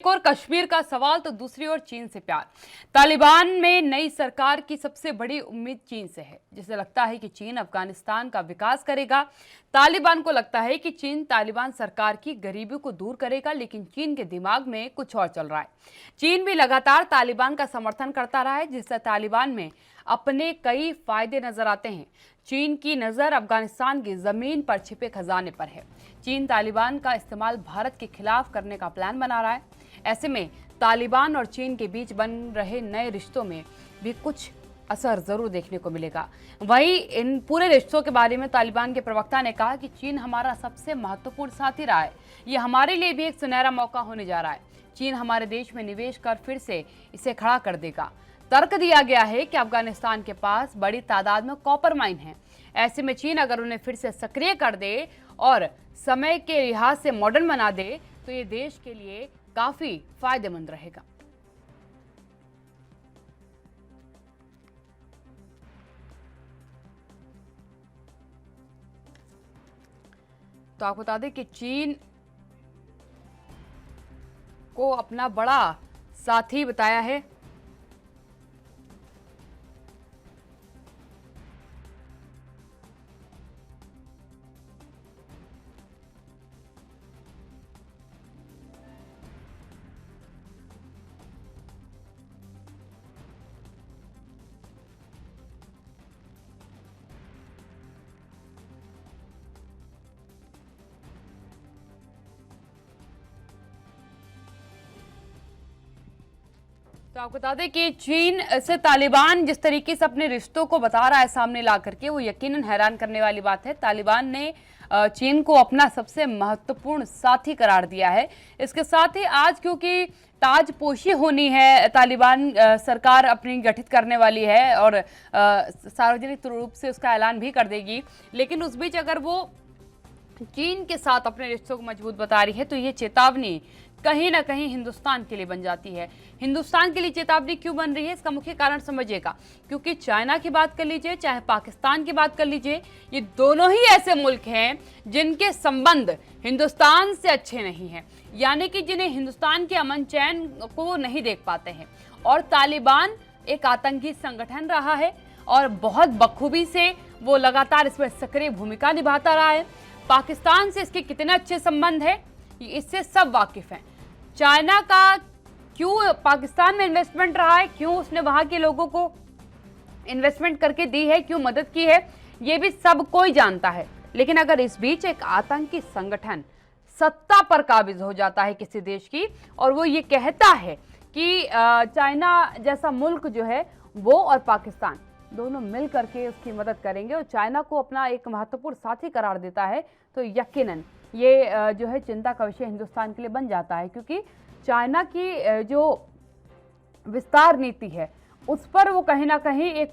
एक और कश्मीर का सवाल तो दूसरी ओर चीन से प्यार। तालिबान में नई सरकार की सबसे बड़ी उम्मीद चीन से है, जिसे लगता है कि चीन अफगानिस्तान का विकास करेगा। तालिबान को लगता है कि चीन तालिबान सरकार की गरीबी को दूर करेगा, लेकिन चीन के दिमाग में कुछ और चल रहा है। चीन भी लगातार तालिबान का समर्थन करता रहा है, जिससे तालिबान में अपने कई फायदे नजर आते हैं। चीन की नजर अफगानिस्तान की जमीन पर छिपे खजाने पर है। चीन तालिबान का इस्तेमाल भारत के खिलाफ करने का प्लान बना रहा है। ऐसे में तालिबान और चीन के बीच बन रहे नए रिश्तों में भी कुछ असर जरूर देखने को मिलेगा। वहीं इन पूरे रिश्तों के बारे में तालिबान के प्रवक्ता ने कहा कि चीन हमारा सबसे महत्वपूर्ण साथी रहा है। ये हमारे लिए भी एक सुनहरा मौका होने जा रहा है। चीन हमारे देश में निवेश कर फिर से इसे खड़ा कर देगा। तर्क दिया गया है कि अफगानिस्तान के पास बड़ी तादाद में कॉपर माइन है। ऐसे में चीन अगर उन्हें फिर से सक्रिय कर दे और समय के लिहाज से मॉडर्न बना दे तो ये देश के लिए काफी फायदेमंद रहेगा। तो आपको बता दें कि चीन को अपना बड़ा साथी बताया है। तो आपको बता दें कि चीन से तालिबान जिस तरीके से अपने रिश्तों को बता रहा है सामने ला करके, वो यकीनन हैरान करने वाली बात है। तालिबान ने चीन को अपना सबसे महत्वपूर्ण साथी करार दिया है। इसके साथ ही आज क्योंकि ताजपोशी होनी है, तालिबान सरकार अपनी गठित करने वाली है और सार्वजनिक रूप से उसका ऐलान भी कर देगी, लेकिन उस बीच अगर वो चीन के साथ अपने रिश्तों को मजबूत बता रही है तो ये चेतावनी कहीं ना कहीं हिंदुस्तान के लिए बन जाती है। हिंदुस्तान के लिए चेतावनी क्यों बन रही है, इसका मुख्य कारण समझिएगा। क्योंकि चाइना की बात कर लीजिए चाहे पाकिस्तान की बात कर लीजिए, ये दोनों ही ऐसे मुल्क हैं जिनके संबंध हिंदुस्तान से अच्छे नहीं हैं, यानी कि जिन्हें हिंदुस्तान के अमन चैन को नहीं देख पाते हैं। और तालिबान एक आतंकी संगठन रहा है और बहुत बखूबी से वो लगातार इसमें सक्रिय भूमिका निभाता रहा है। पाकिस्तान से इसके कितने अच्छे संबंध है इससे सब वाकिफ हैं। चाइना का क्यों पाकिस्तान में इन्वेस्टमेंट रहा है, क्यों उसने वहां के लोगों को इन्वेस्टमेंट करके दी है, क्यों मदद की है, ये भी सब कोई जानता है। लेकिन अगर इस बीच एक आतंकी संगठन सत्ता पर काबिज हो जाता है किसी देश की और वो ये कहता है कि चाइना जैसा मुल्क जो है वो और पाकिस्तान दोनों मिल करके उसकी मदद करेंगे और चाइना को अपना एक महत्वपूर्ण साथी करार देता है, तो यकीनन ये जो है चिंता का विषय हिंदुस्तान के लिए बन जाता है। क्योंकि चाइना की जो विस्तार नीति है उस पर वो कहीं ना कहीं एक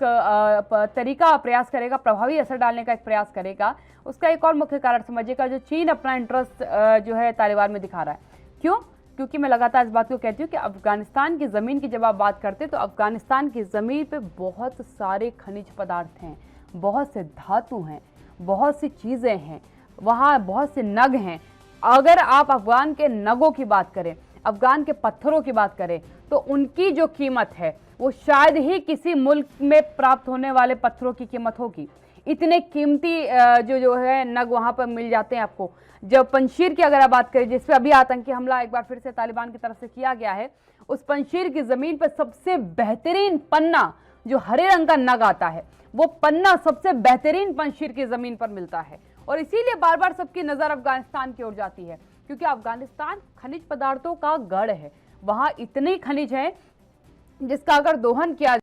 तरीका प्रयास करेगा, प्रभावी असर डालने का एक प्रयास करेगा। उसका एक और मुख्य कारण समझिएगा, जो चीन अपना इंटरेस्ट जो है तालिबान में दिखा रहा है। क्यों? क्योंकि मैं लगातार इस बात को कहती हूँ कि अफगानिस्तान की ज़मीन की जब आप बात करते हैं तो अफगानिस्तान की ज़मीन पे बहुत सारे खनिज पदार्थ हैं, बहुत से धातु हैं, बहुत सी चीज़ें हैं, वहाँ बहुत से नग हैं। अगर आप अफगान के नगों की बात करें, अफगान के पत्थरों की बात करें, तो उनकी जो कीमत है वो शायद ही किसी मुल्क में प्राप्त होने वाले पत्थरों की कीमत होगी। इतने कीमती जो है नग वहाँ पर मिल जाते हैं आपको। जब पंजशीर की अगर आप बात करें, जिस पर अभी आतंकी हमला एक बार फिर से तालिबान की तरफ से किया गया है, उस पंजशीर की ज़मीन पर सबसे बेहतरीन पन्ना जो हरे रंग का नग आता है, वो पन्ना सबसे बेहतरीन पंजशीर की ज़मीन पर मिलता है। और इसीलिए बार बार सबकी नज़र अफगानिस्तान की ओर जाती है, क्योंकि अफगानिस्तान खनिज पदार्थों का गढ़ है। वहाँ इतने खनिज हैं जिसका अगर दोहन किया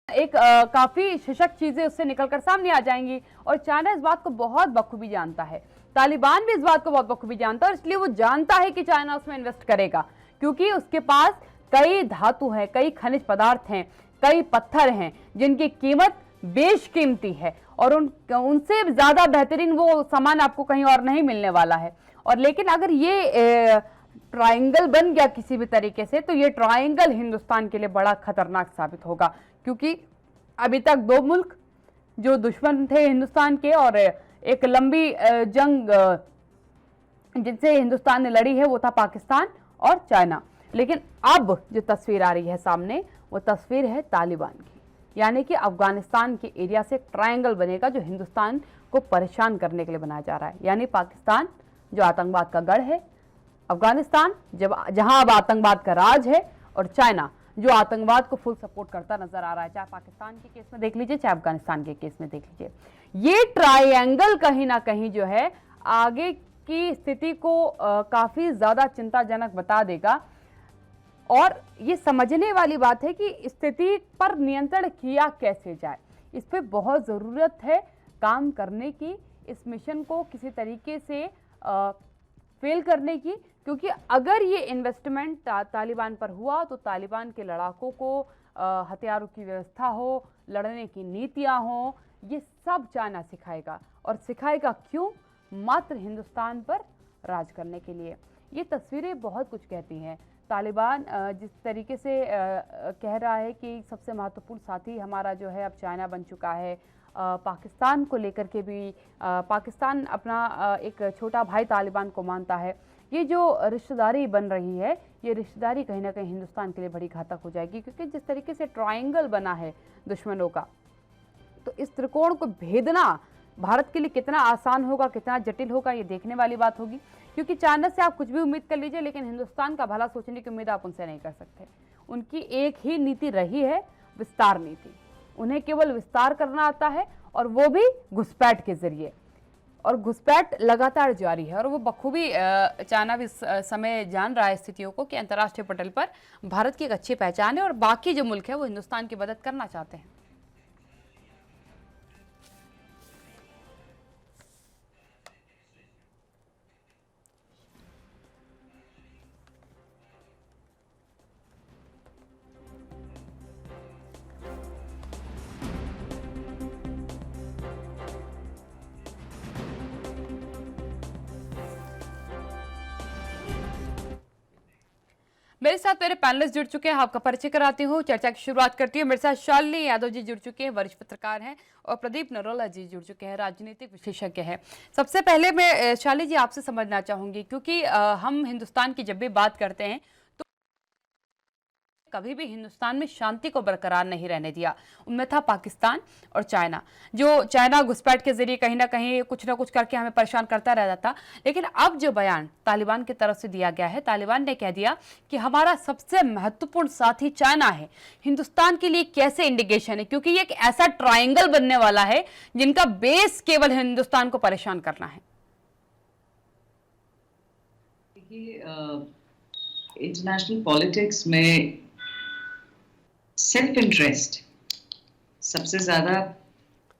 एक काफ़ी सशक्त चीज़ें उससे निकलकर सामने आ जाएंगी। और चाइना इस बात को बहुत बखूबी जानता है, तालिबान भी इस बात को बहुत बखूबी जानता है, और इसलिए वो जानता है कि चाइना उसमें इन्वेस्ट करेगा, क्योंकि उसके पास कई धातु हैं, कई खनिज पदार्थ हैं, कई पत्थर हैं जिनकी कीमत बेशकीमती है और उनसे ज़्यादा बेहतरीन वो सामान आपको कहीं और नहीं मिलने वाला है। और लेकिन अगर ये ट्रायंगल बन गया किसी भी तरीके से, तो ये ट्रायंगल हिंदुस्तान के लिए बड़ा खतरनाक साबित होगा। क्योंकि अभी तक दो मुल्क जो दुश्मन थे हिंदुस्तान के और एक लंबी जंग जिनसे हिंदुस्तान ने लड़ी है वो था पाकिस्तान और चाइना। लेकिन अब जो तस्वीर आ रही है सामने, वो तस्वीर है तालिबान की, यानी कि अफगानिस्तान के एरिया से ट्रायंगल बनेगा जो हिंदुस्तान को परेशान करने के लिए बनाया जा रहा है। यानी पाकिस्तान जो आतंकवाद का गढ़ है, अफगानिस्तान जहां अब आतंकवाद का राज है, और चाइना जो आतंकवाद को फुल सपोर्ट करता नजर आ रहा है, चाहे पाकिस्तान के केस में देख लीजिए, चाहे अफगानिस्तान के केस में देख लीजिए। ये ट्रायंगल कहीं ना कहीं जो है आगे की स्थिति को काफी ज्यादा चिंताजनक बता देगा। और ये समझने वाली बात है कि स्थिति पर नियंत्रण किया कैसे जाए, इस पे बहुत ज़रूरत है काम करने की, इस मिशन को किसी तरीके से फेल करने की, क्योंकि अगर ये इन्वेस्टमेंट तालिबान पर हुआ तो तालिबान के लड़ाकों को हथियारों की व्यवस्था हो, लड़ने की नीतियां हो, ये सब चाइना सिखाएगा। और सिखाएगा क्यों? मात्र हिंदुस्तान पर राज करने के लिए। ये तस्वीरें बहुत कुछ कहती हैं। तालिबान जिस तरीके से कह रहा है कि सबसे महत्वपूर्ण साथी हमारा जो है अब चाइना बन चुका है, पाकिस्तान को लेकर के भी पाकिस्तान अपना एक छोटा भाई तालिबान को मानता है। ये जो रिश्तेदारी बन रही है, ये रिश्तेदारी कहीं ना कहीं हिंदुस्तान के लिए बड़ी घातक हो जाएगी, क्योंकि जिस तरीके से ट्रायंगल बना है दुश्मनों का, तो इस त्रिकोण को भेदना भारत के लिए कितना आसान होगा, कितना जटिल होगा, ये देखने वाली बात होगी। क्योंकि चाइना से आप कुछ भी उम्मीद कर लीजिए, लेकिन हिंदुस्तान का भला सोचने की उम्मीद आप उनसे नहीं कर सकते। उनकी एक ही नीति रही है, विस्तार नीति। उन्हें केवल विस्तार करना आता है, और वो भी घुसपैठ के जरिए, और घुसपैठ लगातार जारी है। और वो बखूबी चाइना भी इस समय जान रहा है स्थितियों को कि अंतर्राष्ट्रीय पटल पर भारत की एक अच्छी पहचान है, और बाकी जो मुल्क है वो हिंदुस्तान की मदद करना चाहते हैं। मेरे साथ मेरे पैनलिस्ट जुड़ चुके हैं, आपका परिचय कराती हूँ, चर्चा की शुरुआत करती हूँ। मेरे साथ शालिनी यादव जी जुड़ चुके हैं, वरिष्ठ पत्रकार हैं, और प्रदीप नरोला जी जुड़ चुके हैं, राजनीतिक विशेषज्ञ हैं। सबसे पहले मैं शालिनी जी आपसे समझना चाहूंगी, क्योंकि हम हिंदुस्तान की जब भी बात करते हैं तो कभी भी हिंदुस्तान में शांति को बरकरार नहीं रहने दिया। उनमें था पाकिस्तान और चाइना। जो चाइना घुसपैठ के जरिए कहीं ना कहीं कुछ ना कुछ करके हमें परेशान करता रहता था। लेकिन अब जो बयान तालिबान की तरफ से दिया गया है, तालिबान ने कह दिया कि हमारा सबसे महत्वपूर्ण साथी चाइना है। हिंदुस्तान के लिए कैसे इंडिकेशन है? क्योंकि ये एक ऐसा ट्राइंगल बनने वाला है जिनका बेस केवल हिंदुस्तान को परेशान करना है। इंटरनेशनल पॉलिटिक्स में सेल्फ इंटरेस्ट सबसे ज्यादा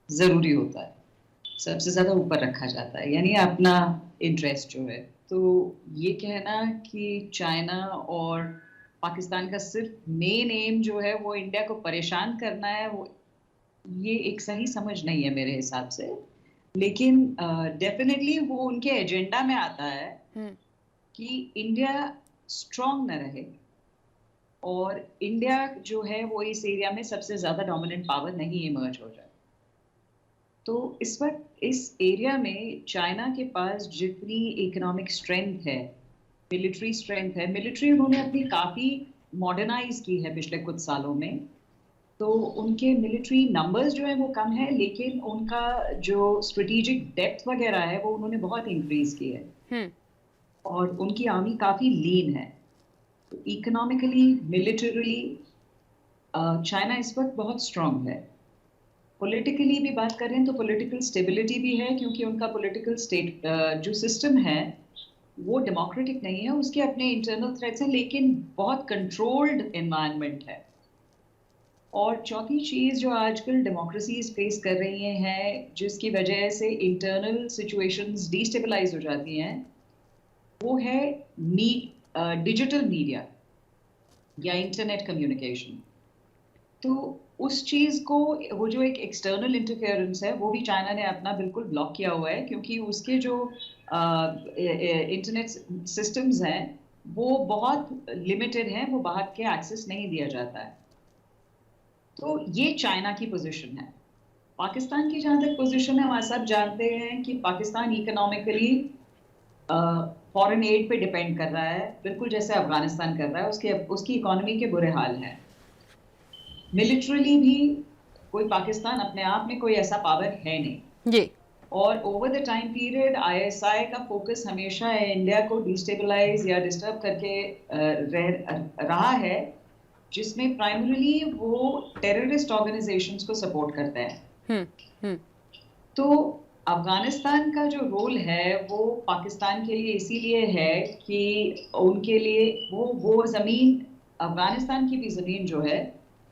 जरूरी होता है, सबसे ज्यादा ऊपर रखा जाता है, यानी अपना इंटरेस्ट जो है। तो ये कहना कि चाइना और पाकिस्तान का सिर्फ मेन एम जो है वो इंडिया को परेशान करना है, वो ये एक सही समझ नहीं है मेरे हिसाब से। लेकिन डेफिनेटली वो उनके एजेंडा में आता है कि इंडिया स्ट्रांग न रहे, और इंडिया जो है वो इस एरिया में सबसे ज्यादा डोमिनेंट पावर नहीं इमर्ज हो जाए। तो इस वक्त इस एरिया में चाइना के पास जितनी इकोनॉमिक स्ट्रेंथ है, मिलिट्री स्ट्रेंथ है, मिलिट्री उन्होंने अपनी काफी मॉडर्नाइज की है पिछले कुछ सालों में। तो उनके मिलिट्री नंबर्स जो है वो कम है, लेकिन उनका जो स्ट्रेटेजिक डेप्थ वगैरह है वो उन्होंने बहुत इंक्रीज की है, और उनकी आर्मी काफी लीन है। इकोनॉमिकली, मिलिटरीली चाइना इस वक्त बहुत स्ट्रांग है। पॉलिटिकली भी बात करें तो पॉलिटिकल स्टेबिलिटी भी है, क्योंकि उनका पॉलिटिकल स्टेट जो सिस्टम है वो डेमोक्रेटिक नहीं है, उसके अपने इंटरनल थ्रेट्स हैं, लेकिन बहुत कंट्रोल्ड एनवायरनमेंट है। और चौथी चीज जो आजकल डेमोक्रेसीज फेस कर रही हैं, जिसकी वजह से इंटरनल सिचुएशंस डिस्टेबलाइज हो जाती हैं, वो है डिजिटल मीडिया या इंटरनेट कम्युनिकेशन। तो उस चीज को, वो जो एक एक्सटर्नल इंटरफेरेंस है, वो भी चाइना ने अपना बिल्कुल ब्लॉक किया हुआ है, क्योंकि उसके जो इंटरनेट सिस्टम्स हैं वो बहुत लिमिटेड हैं, वो बाहर के एक्सेस नहीं दिया जाता है। तो ये चाइना की पोजीशन है। पाकिस्तान की जहां तक पोजीशन है, हम सब जानते हैं कि पाकिस्तान इकोनॉमिकली फॉरेन एड पे डिपेंड कर रहा है, बिल्कुल जैसे अफगानिस्तान कर रहा है। उसकी इकोनॉमी के बुरे हाल हैं। मिलिट्रली भी कोई पाकिस्तान अपने आप में कोई ऐसा पावर है नहीं। जी। और over the time period ISI का फोकस हमेशा इंडिया को डिस्टेबलाइज या डिस्टर्ब करके रहा है, जिसमें प्राइमरीली वो टेररिस्ट ऑर्गेनाइजेशंस को सपोर्ट करते हैं। हम्म। तो अफगानिस्तान का जो रोल है वो पाकिस्तान के लिए इसीलिए है कि उनके लिए वो जमीन, अफगानिस्तान की भी जमीन जो है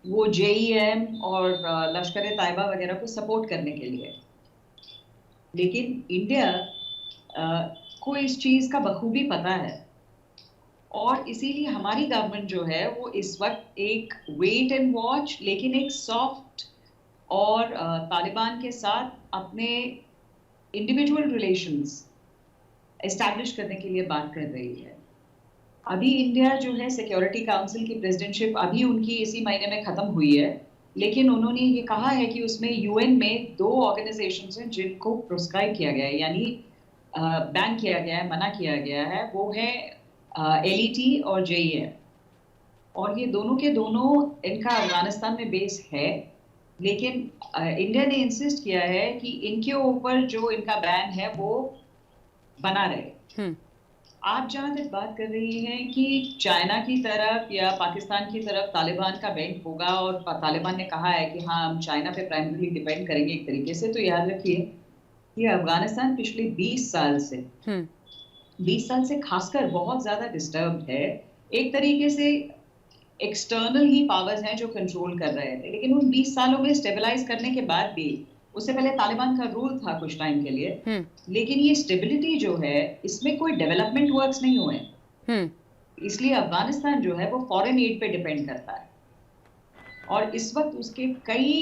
वो जेईएम और लश्कर ए तैयबा वगैरह को सपोर्ट करने के लिए। लेकिन इंडिया को इस चीज का बखूबी पता है, और इसीलिए हमारी गवर्नमेंट जो है वो इस वक्त एक वेट एंड वॉच, लेकिन एक सॉफ्ट और तालिबान के साथ अपने इंडिविजुअल रिलेशंस एस्टैब्लिश करने के लिए बात कर रही है। अभी इंडिया जो है सिक्योरिटी काउंसिल की प्रेसिडेंटशिप अभी उनकी इसी महीने में खत्म हुई है, लेकिन उन्होंने ये कहा है कि उसमें यूएन में 2 ऑर्गेनाइजेशंस हैं जिनको प्रोस्क्राइब किया गया है, यानी बैन किया गया है, मना किया गया है। वो है एलईटी और जेईएम, और ये दोनों के दोनों इनका अफगानिस्तान में बेस है। लेकिन इंडिया ने इंसिस्ट किया है कि इनके ऊपर जो इनका बैन है वो बना रहे। आप जहां तक बात कर रही हैं कि चाइना की तरफ या पाकिस्तान की तरफ तालिबान का बैंक होगा, और तालिबान ने कहा है कि हाँ हम चाइना पे प्राइमरीली डिपेंड करेंगे एक तरीके से, तो याद रखिए कि अफगानिस्तान पिछले 20 साल से खासकर बहुत ज्यादा डिस्टर्ब है। एक तरीके से एक्सटर्नल ही पावर्स हैं जो कंट्रोल कर रहे थे, लेकिन उन 20 सालों में स्टेबलाइज करने के बाद भी, उससे पहले तालिबान का रूल था कुछ टाइम के लिए, लेकिन ये स्टेबिलिटी जो है इसमें कोई डेवलपमेंट वर्क्स नहीं हुए। इसलिए अफगानिस्तान जो है वो फॉरेन एड पे डिपेंड करता है, और इस वक्त उसके कई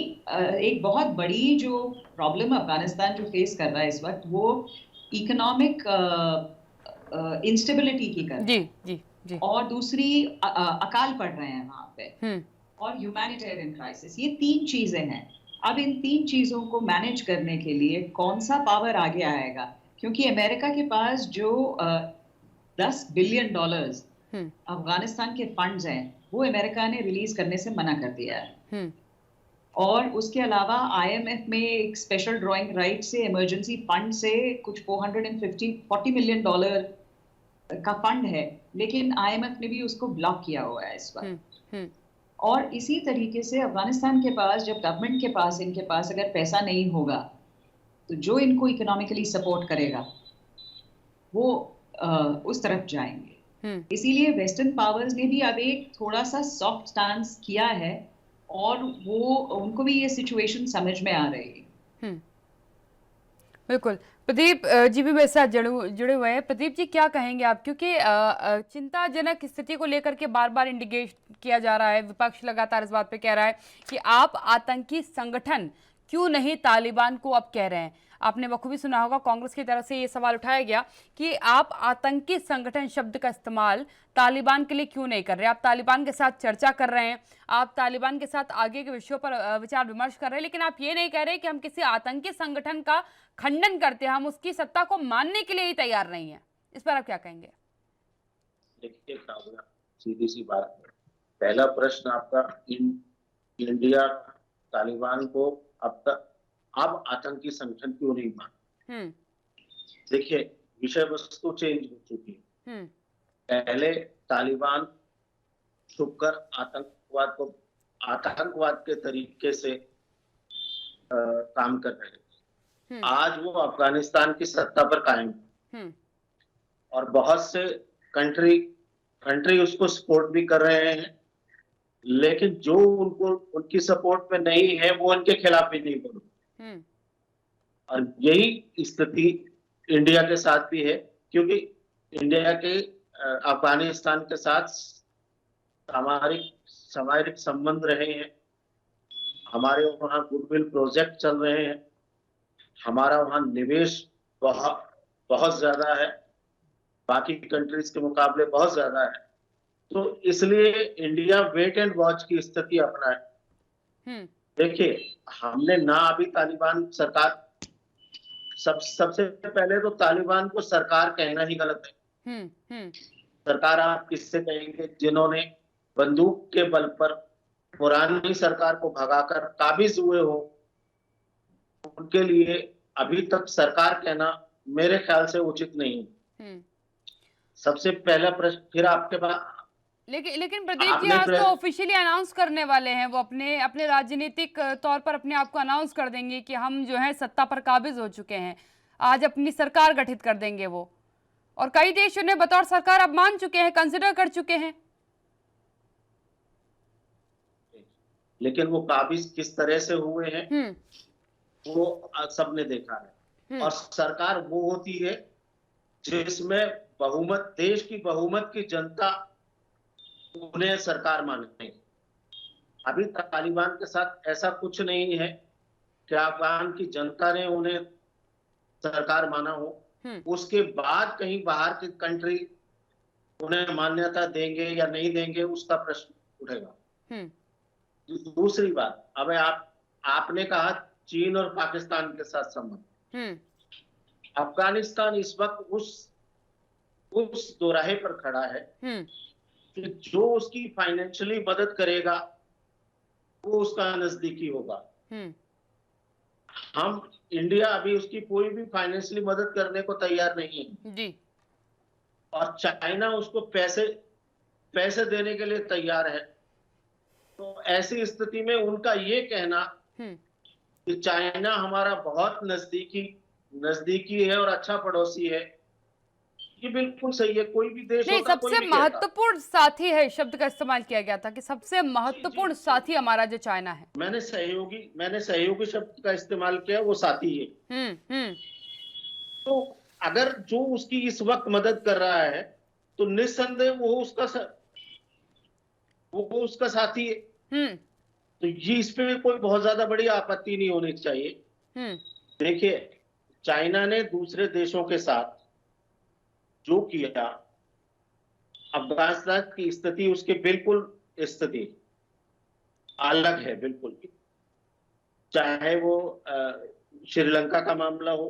एक बहुत बड़ी जो प्रॉब्लम अफगानिस्तान जो फेस कर रहा है इस वक्त, वो इकोनॉमिक इंस्टेबिलिटी की कर रहा है। जी। और दूसरी अकाल पड़ रहे हैं वहां पे, और ह्यूमैनिटेरियन क्राइसिस। ये 3 चीजें हैं। अब इन 3 चीजों को मैनेज करने के लिए कौन सा पावर आगे आएगा, क्योंकि अमेरिका के पास जो $10 बिलियन अफगानिस्तान के फंड्स हैं वो अमेरिका ने रिलीज करने से मना कर दिया है। और उसके अलावा आईएमएफ में एक स्पेशल ड्राइंग राइट से इमरजेंसी फंड से कुछ $440 मिलियन का फंड है, लेकिन आईएमएफ ने भी उसको ब्लॉक किया हुआ है इस वक्त। और इसी तरीके से अफगानिस्तान के पास, जब गवर्नमेंट के पास, इनके पास अगर पैसा नहीं होगा, तो जो इनको इकोनॉमिकली सपोर्ट करेगा वो उस तरफ जाएंगे। इसीलिए वेस्टर्न पावर्स ने भी अब एक थोड़ा सा सॉफ्ट स्टांस किया है, और वो उनको भी ये सिचुएशन समझ में आ रही है। बिल्कुल। प्रदीप जी भी मेरे साथ जुड़े हुए हैं। प्रदीप जी, क्या कहेंगे आप, क्योंकि चिंताजनक स्थिति को लेकर के बार बार इंडिकेट किया जा रहा है, विपक्ष लगातार इस बात पे कह रहा है कि आप आतंकी संगठन क्यों नहीं तालिबान को अब कह रहे हैं। आपने बखूबी सुना होगा, कांग्रेस की तरफ से ये सवाल उठाया गया कि आप आतंकी संगठन शब्द का इस्तेमाल तालिबान के लिए क्यों नहीं कर रहे। आप तालिबान के साथ चर्चा कर रहे हैं, आप तालिबान के साथ आगे के विषयों पर विचार विमर्श कर रहे हैं, लेकिन आप ये नहीं कह रहे कि हम किसी आतंकी संगठन का खंडन करते हैं, हम उसकी सत्ता को मानने के लिए ही तैयार नहीं है। इस पर आप क्या कहेंगे? देखिए, सीधी सी बात है। पहला प्रश्न आपका, इंडिया तालिबान को अब आतंकी संगठन क्यों नहीं मानता। देखिए, विषय वस्तु चेंज हो चुकी है। पहले तालिबान छुपकर आतंकवाद के तरीके से काम कर रहे थे। आज वो अफगानिस्तान की सत्ता पर कायम है, और बहुत से कंट्री उसको सपोर्ट भी कर रहे हैं, लेकिन जो उनकी सपोर्ट में नहीं है वो उनके खिलाफ भी नहीं बोल। और यही स्थिति इंडिया के साथ भी है, क्योंकि इंडिया के अफगानिस्तान के साथ सामरिक संबंध रहे हैं। हमारे वहां गुडविल प्रोजेक्ट चल रहे हैं, हमारा वहां निवेश बहुत ज्यादा है, बाकी कंट्रीज के मुकाबले बहुत ज्यादा है। तो इसलिए इंडिया वेट एंड वॉच की स्थिति अपनाए। देखिए, हमने ना अभी तालिबान सरकार, सबसे पहले तो तालिबान को सरकार कहना ही गलत है। सरकार आप किससे कहेंगे? जिन्होंने बंदूक के बल पर पुरानी सरकार को भगाकर काबिज हुए हो, उनके लिए अभी तक सरकार कहना मेरे ख्याल से उचित नहीं है। सबसे पहला प्रश्न फिर आपके पास, लेकिन प्रदीप जी आपने आज तो ऑफिशियली अनाउंस करने वाले हैं, वो अपने राजनीतिक तौर पर अपने आप को अनाउंस कर देंगे कि हम जो है सत्ता पर काबिज हो चुके हैं, आज अपनी सरकार गठित कर देंगे वो, और कई देश उन्हें बतौर सरकार अब मान चुके हैं, कंसिडर कर चुके हैं। लेकिन वो काबिज किस तरह से हुए हैं वो सबने देखा है। और सरकार वो होती है जिसमें बहुमत, देश की बहुमत की जनता उन्हें सरकार माने। अभी तालिबान के साथ ऐसा कुछ नहीं है कि अफगान की जनता ने उन्हें सरकार माना हो, उसके बाद कहीं बाहर की कंट्री उन्हें मान्यता देंगे या नहीं देंगे उसका प्रश्न उठेगा। दूसरी बात, अब आपने कहा चीन और पाकिस्तान के साथ संबंध, अफगानिस्तान इस वक्त उस दोराहे पर खड़ा है कि जो उसकी फाइनेंशियली मदद करेगा वो उसका नजदीकी होगा। हम इंडिया अभी उसकी कोई भी फाइनेंशियली मदद करने को तैयार नहीं है जी। और चाइना उसको पैसे देने के लिए तैयार है। तो ऐसी स्थिति में उनका ये कहना कि चाइना हमारा बहुत नजदीकी है और अच्छा पड़ोसी है, ये बिल्कुल सही है। कोई भी देश नहीं, होता, कोई सबसे भी कहता। महत्वपूर्ण साथी है शब्द का इस्तेमाल किया गया था कि सबसे महत्वपूर्ण साथी हमारा जो चाइना है। मैंने सहयोगी शब्द का इस्तेमाल किया, वो साथी है। तो अगर जो उसकी इस वक्त मदद कर रहा है तो निस्संदेह वो उसका साथी है। तो ये इस पे कोई बहुत ज्यादा बड़ी आपत्ति नहीं होनी चाहिए। देखिए, चाइना ने दूसरे देशों के साथ जो किया, अफगानिस्तान की स्थिति उसके बिल्कुल स्थिति अलग है, बिल्कुल। चाहे वो श्रीलंका का मामला हो,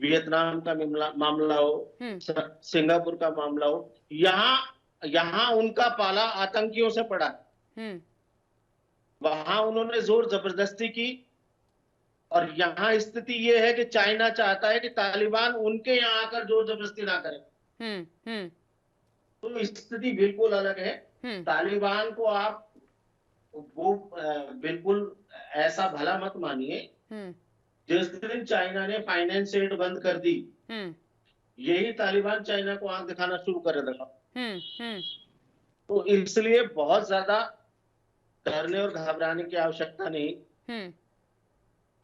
वियतनाम का मामला हो, सिंगापुर का मामला हो, यहाँ उनका पाला आतंकियों से पड़ा। वहां उन्होंने जोर जबरदस्ती की और यहाँ स्थिति ये है कि चाइना चाहता है कि तालिबान उनके यहाँ आकर जोर जबरदस्ती ना करे। तो स्थिति बिल्कुल अलग है। तालिबान को आप बिल्कुल ऐसा भला मत मानिए। जिस दिन चाइना ने फाइनेंस एड बंद कर दी, यही तालिबान चाइना को आंख दिखाना शुरू कर रखा। तो इसलिए बहुत ज्यादा डरने और घबराने की आवश्यकता नहीं।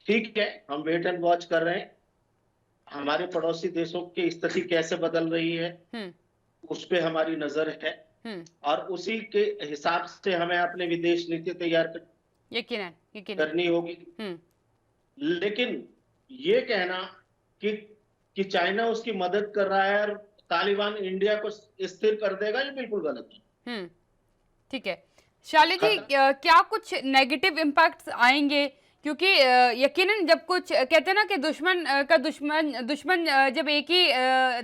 ठीक है, हम वेट एंड वॉच कर रहे हैं, हमारे पड़ोसी देशों की स्थिति कैसे बदल रही है उस पे हमारी नजर है और उसी के हिसाब से हमें अपने विदेश नीति तैयार करनी होगी। लेकिन ये कहना कि चाइना उसकी मदद कर रहा है और तालिबान इंडिया को स्थिर कर देगा, ये बिल्कुल गलत है। ठीक है शाली जी, क्या कुछ नेगेटिव इम्पैक्ट्स आएंगे? क्योंकि यकीनन जब कुछ कहते हैं ना कि दुश्मन जब एक ही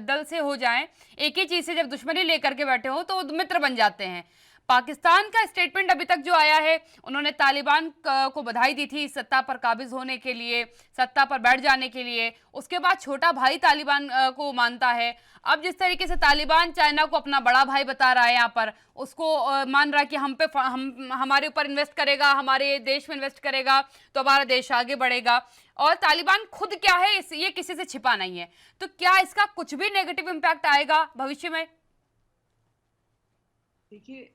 दल से हो जाए, एक ही चीज से जब दुश्मनी लेकर के बैठे हो तो मित्र बन जाते हैं। पाकिस्तान का स्टेटमेंट अभी तक जो आया है, उन्होंने तालिबान को बधाई दी थी सत्ता पर काबिज होने के लिए, सत्ता पर बैठ जाने के लिए। उसके बाद छोटा भाई तालिबान को मानता है। अब जिस तरीके से तालिबान चाइना को अपना बड़ा भाई बता रहा है, यहाँ पर उसको मान रहा है कि हमारे ऊपर इन्वेस्ट करेगा, हमारे देश में इन्वेस्ट करेगा तो हमारा देश आगे बढ़ेगा। और तालिबान खुद क्या है ये किसी से छिपा नहीं है। तो क्या इसका कुछ भी नेगेटिव इम्पैक्ट आएगा भविष्य में? देखिए,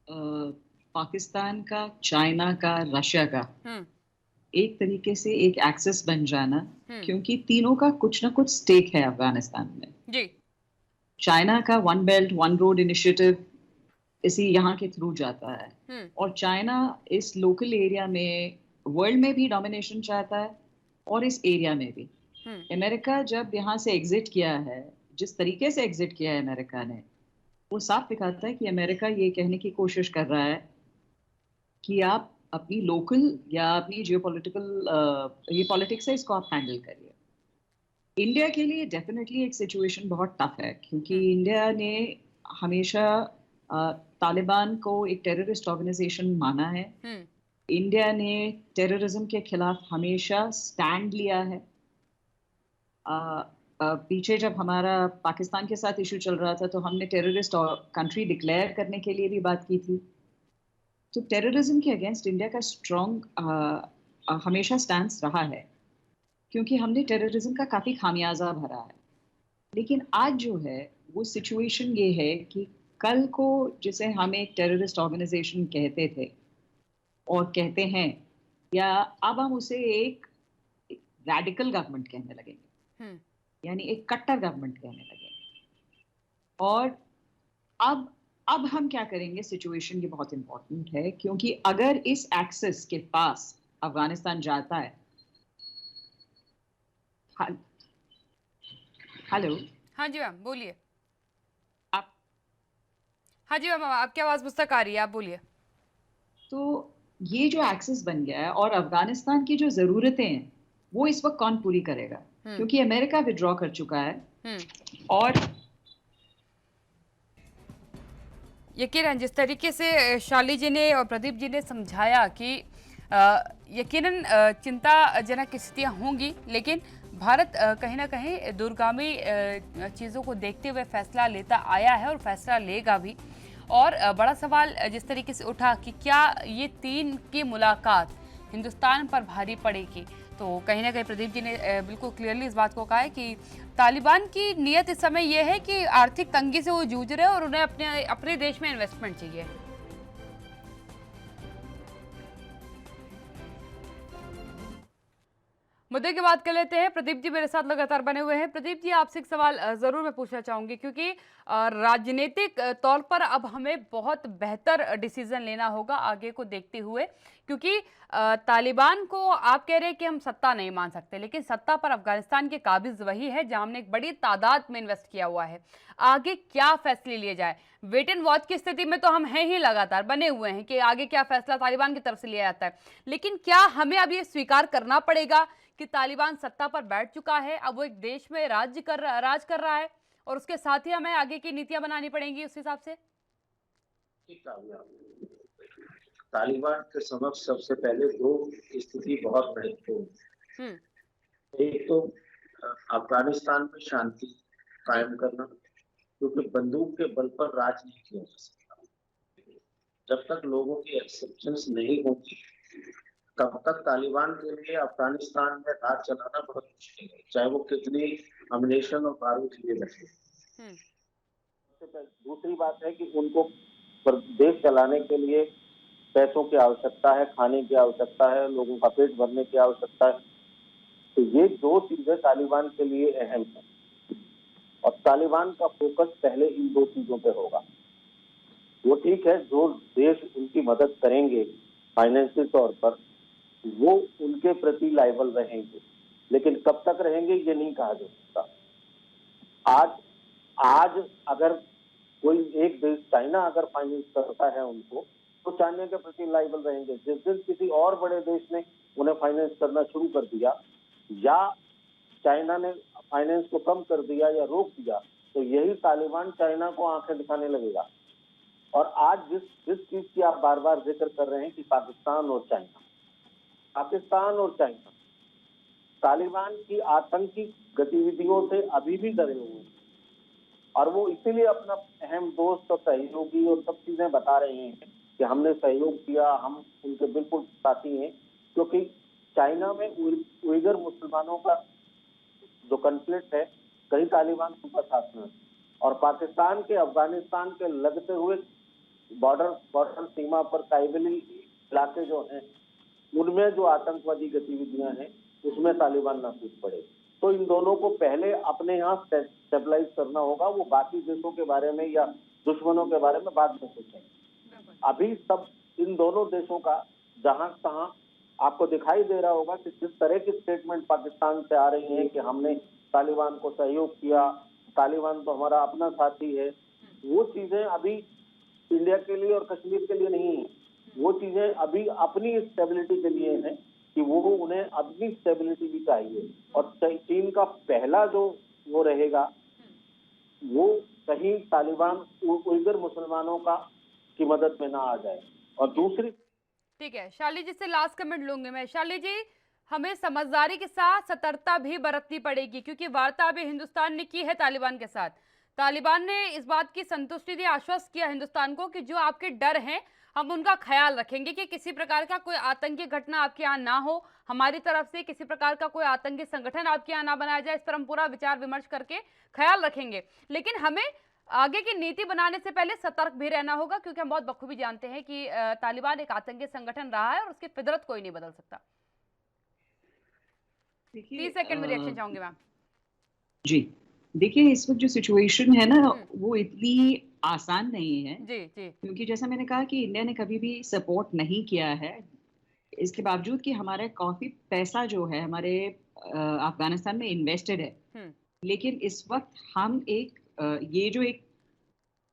पाकिस्तान का, चाइना का, रशिया का एक तरीके से एक एक्सेस बन जाना, क्योंकि तीनों का कुछ ना कुछ स्टेक है अफगानिस्तान में जी। चाइना का one belt one road initiative इसी यहाँ के थ्रू जाता है और चाइना इस लोकल एरिया में वर्ल्ड में भी डोमिनेशन चाहता है और इस एरिया में भी। अमेरिका जब यहाँ से एग्जिट किया है, जिस तरीके से एग्जिट किया है अमेरिका ने, वो साफ दिखाता है कि अमेरिका ये कहने की कोशिश कर रहा है कि आप अपनी लोकल या अपनी जियोपॉलिटिकल ये पॉलिटिक्स है, इसको आप हैंडल करिए। इंडिया के लिए डेफिनेटली एक सिचुएशन बहुत टफ है, क्योंकि इंडिया ने हमेशा तालिबान को एक टेररिस्ट ऑर्गेनाइजेशन माना है। इंडिया ने टेररिज्म के खिलाफ हमेशा स्टैंड लिया है। पीछे जब हमारा पाकिस्तान के साथ इशू चल रहा था तो हमने टेररिस्ट कंट्री डिक्लेयर करने के लिए भी बात की थी। तो टेररिज्म के अगेंस्ट इंडिया का स्ट्रॉन्ग हमेशा स्टैंड रहा है, क्योंकि हमने टेररिज्म का काफ़ी खामियाजा भरा है। लेकिन आज जो है वो सिचुएशन ये है कि कल को जिसे हम एक टेररिस्ट ऑर्गेनाइजेशन कहते थे और कहते हैं, या अब हम उसे एक रैडिकल गवर्नमेंट कहने लगेंगे, यानी एक कट्टर गवर्नमेंट कहने लगेंगे। और अब हम क्या करेंगे, सिचुएशन ये बहुत इंपॉर्टेंट है, क्योंकि अगर इस एक्सेस के पास अफगानिस्तान जाता है। हेलो। हाँ जी मैम बोलिए। आप हाँ जी मैम आपकी आवाज़ मुझ तक आ रही है, आप बोलिए। तो ये जो एक्सेस बन गया है और अफगानिस्तान की जो ज़रूरतें हैं वो इस वक्त कौन पूरी करेगा, क्योंकि अमेरिका विड्रॉ कर चुका है। और यकीनन जिस तरीके से शाली जी ने और प्रदीप जी ने समझाया कि यकीनन चिंताजनक स्थितियां होंगी, लेकिन भारत कहीं ना कहीं दूरगामी चीज़ों को देखते हुए फैसला लेता आया है और फैसला लेगा भी। और बड़ा सवाल जिस तरीके से उठा कि क्या ये तीन की मुलाकात हिंदुस्तान पर भारी पड़ेगी, तो कहीं ना कहीं प्रदीप जी ने बिल्कुल क्लियरली इस बात को कहा है कि तालिबान की नीयत इस समय यह है कि आर्थिक तंगी से वो जूझ रहे हैं और उन्हें अपने देश में इन्वेस्टमेंट चाहिए। मुद्दे की बात कर लेते हैं। प्रदीप जी मेरे साथ लगातार बने हुए हैं। प्रदीप जी आपसे एक सवाल ज़रूर मैं पूछना चाहूँगी, क्योंकि राजनीतिक तौर पर अब हमें बहुत बेहतर डिसीजन लेना होगा आगे को देखते हुए, क्योंकि तालिबान को आप कह रहे हैं कि हम सत्ता नहीं मान सकते, लेकिन सत्ता पर अफगानिस्तान के काबिज वही है जहां हमने एक बड़ी तादाद में इन्वेस्ट किया हुआ है। आगे क्या फैसले लिए जाए, वेट एंड वॉच की स्थिति में तो हम हैं ही, लगातार बने हुए हैं कि आगे क्या फैसला तालिबान की तरफ से लिया जाता है। लेकिन क्या हमें अब ये स्वीकार करना पड़ेगा कि तालिबान सत्ता पर बैठ चुका है, अब वो एक देश में राज कर रहा है और उसके साथ ही हमें आगे की नीतियां बनानी पड़ेंगी उस हिसाब से? तालिबान के समक्ष सबसे पहले दो स्थिति बहुत महत्वपूर्ण। एक तो अफगानिस्तान में शांति कायम करना, क्योंकि बंदूक के बल पर राज नहीं किया जा सकता। जब तक लोगों की एक्सेप्टेंस नहीं होगी तब तक तालिबान के लिए अफगानिस्तान में राज चलाना बहुत मुश्किल है, चाहे वो कितनी अम्युनिशन और बारूद लिए रखे। दूसरी बात है कि उनको देश चलाने के लिए पैसों की आवश्यकता है, खाने की आवश्यकता है, लोगों का पेट भरने की आवश्यकता है। तो ये दो चीजें तालिबान के लिए अहम है और तालिबान का फोकस पहले इन दो चीजों पे होगा। वो ठीक है, जो देश उनकी मदद करेंगे फाइनेंशियल तौर पर वो उनके प्रति लायबल रहेंगे, लेकिन कब तक रहेंगे ये नहीं कहा जा सकता। आज अगर कोई एक देश, चाइना अगर फाइनेंस करता है उनको, तो चाइना के प्रति लायबल रहेंगे। जिस दिन किसी और बड़े देश ने उन्हें फाइनेंस करना शुरू कर दिया या चाइना ने फाइनेंस को कम कर दिया या रोक दिया, तो यही तालिबान चाइना को आंखें दिखाने लगेगा। और आज जिस चीज की आप बार बार जिक्र कर रहे हैं कि पाकिस्तान और चाइना तालिबान की आतंकी गतिविधियों से अभी भी डरे हुए हैं और वो इसीलिए अपना अहम दोस्त और सहयोगी और सब चीजें बता रहे हैं कि हमने सहयोग किया, हम उनके बिल्कुल साथी हैं, क्योंकि चाइना में उइगर मुसलमानों का जो कॉन्फ्लिक्ट है, कहीं तालिबान उनका साथ में, और पाकिस्तान के अफगानिस्तान के लगते हुए बॉर्डर सीमा पर काइबली इलाके जो हैं, उनमें जो आतंकवादी गतिविधियां हैं उसमें तालिबान ना कूद पड़े। तो इन दोनों को पहले अपने यहाँ स्टेबलाइज करना होगा, वो बाकी देशों के बारे में या दुश्मनों के बारे में बाद में सोचेंगे। अभी सब इन दोनों देशों का जहां तहां आपको दिखाई दे रहा होगा कि जिस तरह की स्टेटमेंट पाकिस्तान से आ रही है कि हमने तालिबान को सहयोग किया, तालिबान तो हमारा अपना साथी है, वो चीजें अभी इंडिया के लिए और कश्मीर के लिए नहीं है। वो चीजें अभी अपनी स्टेबिलिटी के लिए हैं कि वो उन्हें अपनी स्टेबिलिटी भी चाहिए, और चीन का पहला जो वो रहेगा वो कहीं तालिबान उइगर मुसलमानों का की मदद में ना आ जाए। और दूसरी, ठीक है, शाली जी से लास्ट कमेंट लूंगी मैं। शाली जी, हमें समझदारी के साथ सतर्कता भी बरतनी पड़ेगी, क्योंकि वार्ता अभी हिंदुस्तान ने की है तालिबान के साथ। तालिबान ने इस बात की संतुष्टि दी, आश्वस्त किया हिंदुस्तान को कि जो आपके डर हैं हम उनका ख्याल रखेंगे, कि किसी प्रकार का कोई आतंकी घटना आपके यहाँ ना हो, हमारी तरफ से किसी प्रकार का कोई आतंकी संगठन आपके यहाँ ना बनाया जाए, इस पर हम पूरा विचार विमर्श करके ख्याल रखेंगे। लेकिन हमें आगे की नीति बनाने से पहले सतर्क भी रहना होगा, क्योंकि हम बहुत बखूबी जानते हैं कि तालिबान एक आतंकी संगठन रहा है और उसकी फितरत कोई नहीं बदल सकता। 30 सेकंड में रिएक्शन चाहूंगी मैम। जी, देखिए इस वक्त जो सिचुएशन है ना वो इतनी आसान नहीं है। जी जी। क्योंकि जैसा मैंने कहा कि इंडिया ने कभी भी सपोर्ट नहीं किया है, इसके बावजूद कि हमारा काफी पैसा जो है हमारे अफगानिस्तान में इन्वेस्टेड है, लेकिन इस वक्त हम ये जो एक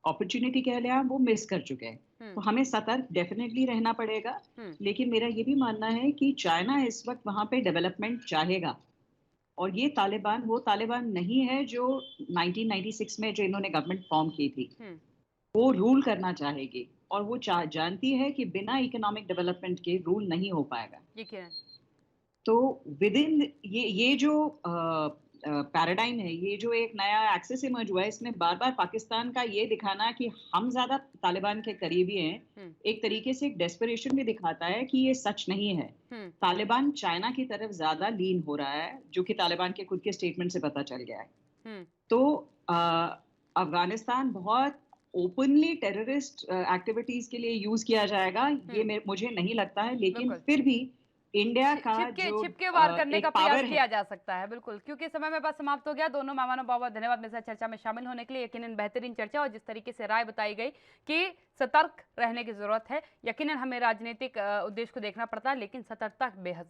अपॉर्चुनिटी कह लें वो मिस कर चुके हैं। तो हमें सतर्क डेफिनेटली रहना पड़ेगा। लेकिन मेरा ये भी मानना है कि चाइना इस वक्त वहां पे डेवलपमेंट चाहेगा, और ये तालिबान वो तालिबान नहीं है जो 1996 में जो इन्होंने गवर्नमेंट फॉर्म की थी, वो रूल करना चाहेगी, और वो जानती है कि बिना इकोनॉमिक डेवलपमेंट के रूल नहीं हो पाएगा। तो विद इन ये जो पैराडाइम है, ये जो एक नया एक्सेस इमर्ज हुआ है, इसमें बार बार पाकिस्तान का ये दिखाना कि हम ज्यादा तालिबान के करीबी हैं, एक तरीके से एक डेस्परेशन भी दिखाता है कि ये सच नहीं है। तालिबान चाइना की तरफ ज्यादा लीन हो रहा है, जो कि तालिबान के खुद के स्टेटमेंट से पता चल गया है। तो अफगानिस्तान बहुत ओपनली टेररिस्ट एक्टिविटीज के लिए यूज किया जाएगा, ये मुझे नहीं लगता है। लेकिन फिर भी इंडिया का जो छिपके वार करने का प्रयास किया है, जा सकता है। बिल्कुल, क्योंकि समय में बस समाप्त हो गया। दोनों मेहमानों बहुत बहुत धन्यवाद मेरे साथ चर्चा में शामिल होने के लिए। यकीनन बेहतरीन चर्चा, और जिस तरीके से राय बताई गई कि सतर्क रहने की जरूरत है। यकीनन हमें राजनीतिक उद्देश्य को देखना पड़ता है, लेकिन सतर्कता बेहद